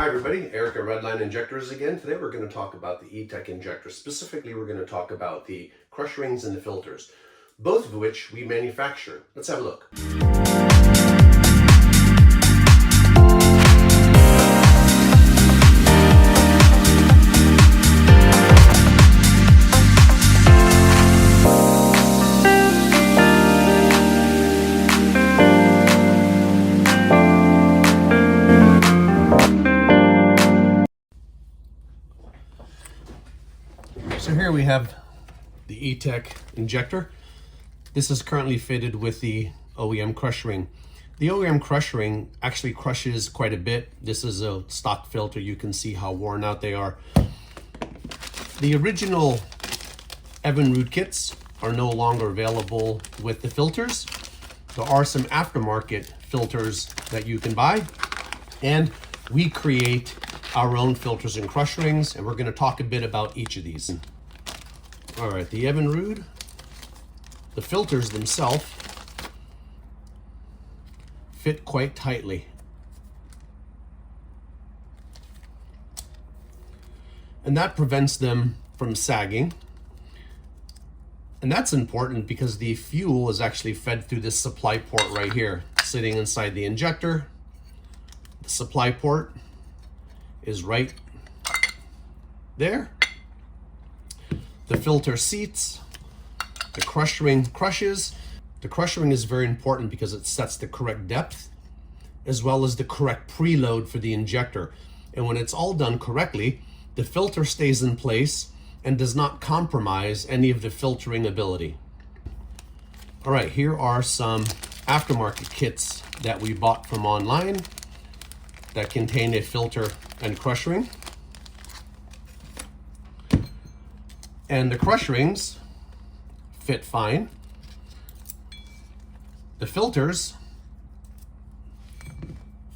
Hi everybody, Eric at Redline Injectors again. Today we're going to talk about the TEC injector. Specifically, we're going to talk about the crush rings and the filters, both of which we manufacture. Let's have a look. So here we have the TEC injector. This is currently fitted with the OEM crush ring. The OEM crush ring actually crushes quite a bit. This is a stock filter. You can see how worn out they are. The original Evinrude kits are no longer available with the filters. There are some aftermarket filters that you can buy, and we create our own filters and crush rings, and we're going to talk a bit about each of these. All right, the Evinrude, the filters themselves fit quite tightly. And that prevents them from sagging. And that's important because the fuel is actually fed through this supply port right here, sitting inside the injector. The supply port is right there. The filter seats, the crush ring crushes. The crush ring is very important because it sets the correct depth as well as the correct preload for the injector. And when it's all done correctly, the filter stays in place and does not compromise any of the filtering ability. All right, here are some aftermarket kits that we bought from online that contain a filter and crush ring. And the crush rings fit fine. The filters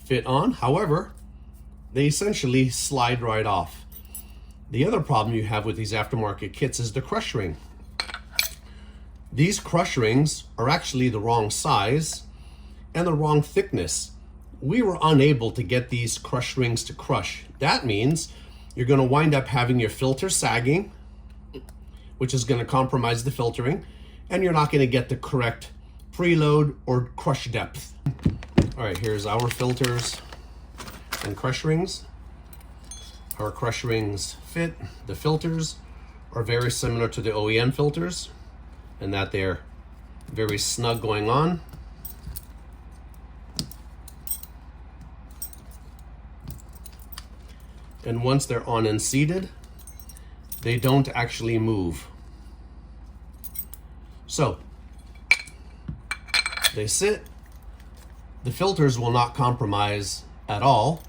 fit on, however, they essentially slide right off. The other problem you have with these aftermarket kits is the crush ring. These crush rings are actually the wrong size and the wrong thickness. We were unable to get these crush rings to crush. That means you're going to wind up having your filter sagging, which is going to compromise the filtering, and you're not going to get the correct preload or crush depth. All right, here's our filters and crush rings. Our crush rings fit. The filters are very similar to the OEM filters in that they're very snug going on. And once they're on and seated, they don't actually move. So they sit. The filters will not compromise at all.